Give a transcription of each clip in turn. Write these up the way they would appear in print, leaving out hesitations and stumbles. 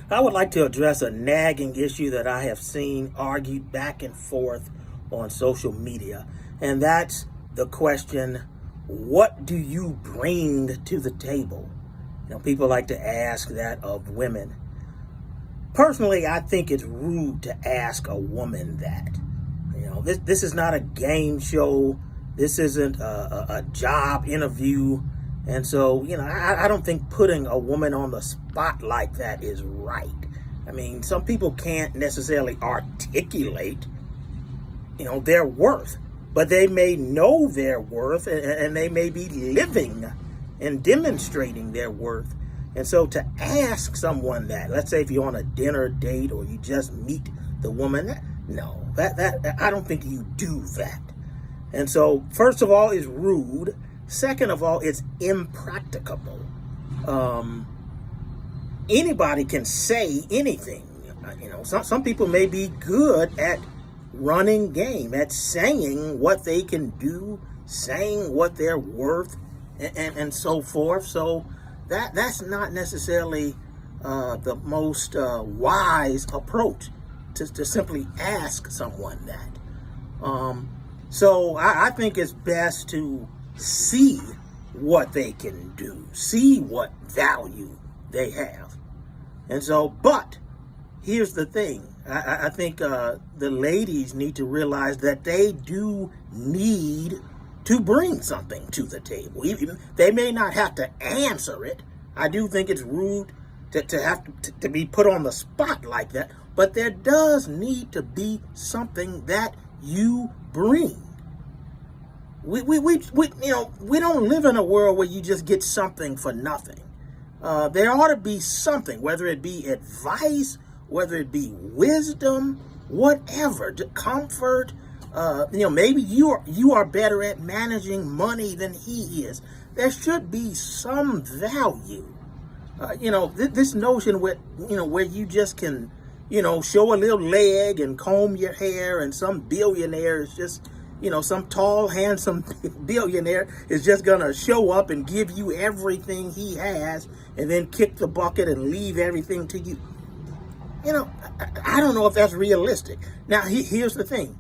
I would like to address a nagging issue that I have seen argued back and forth on social media, and that's the question, what do you bring to the table? People like to ask that of women. Personally, I think it's rude to ask a woman that. This is not a game show. This isn't a job interview. And so, I don't think putting a woman on the spot like that is right. I mean, some people can't necessarily articulate, their worth, but they may know their worth and they may be living and demonstrating their worth. And so to ask someone that, let's say if you're on a dinner date or you just meet the woman, that I don't think you do that. And so, first of all, it's rude. Second of all, it's impracticable. Anybody can say anything. Some people may be good at running game, at saying what they can do, saying what they're worth, and so forth. So that's not necessarily the most wise approach to simply ask someone that. So I think it's best to see what they can do, see what value they have. And so, but here's the thing. I think the ladies need to realize that they do need to bring something to the table. Even they may not have to answer it. I do think it's rude to have to be put on the spot like that, but there does need to be something that you bring. We don't live in a world where you just get something for nothing. There ought to be something, whether it be advice, whether it be wisdom, whatever, comfort. Maybe you are better at managing money than he is. There should be some value. This notion where you just can, show a little leg and comb your hair, and some billionaire is just, some tall, handsome billionaire is just going to show up and give you everything he has and then kick the bucket and leave everything to you. I don't know if that's realistic. Now, here's the thing.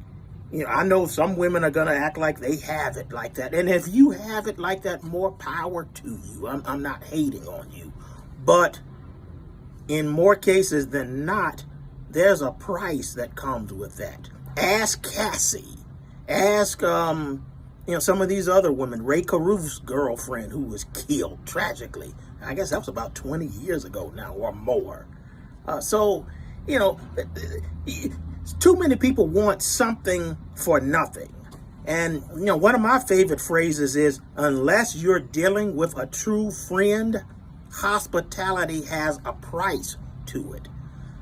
I know some women are going to act like they have it like that. And if you have it like that, more power to you. I'm not hating on you. But in more cases than not, there's a price that comes with that. Ask Cassie. Ask, some of these other women. Ray Caruth's girlfriend who was killed tragically. I guess that was about 20 years ago now or more. So, too many people want something for nothing. And, one of my favorite phrases is, unless you're dealing with a true friend, hospitality has a price to it.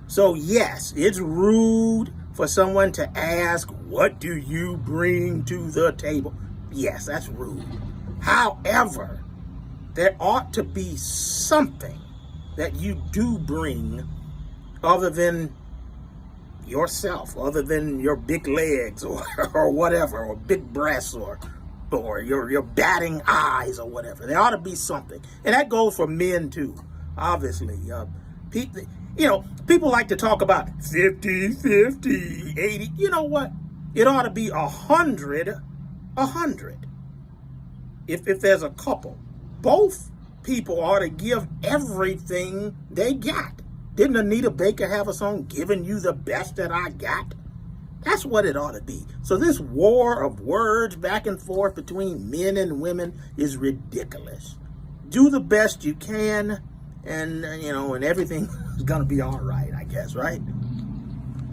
So, yes, it's rude for someone to ask, what do you bring to the table? Yes, that's rude. However, there ought to be something that you do bring other than yourself, other than your big legs or whatever, or big breasts or your batting eyes or whatever. There ought to be something. And that goes for men too, obviously. People like to talk about 50-50, 80. You know what? It ought to be 100. If there's a couple, both people ought to give everything they got. Didn't Anita Baker have a song, Giving You the Best That I Got? That's what it ought to be. So this war of words back and forth between men and women is ridiculous. Do the best you can, and everything is going to be all right, I guess, right?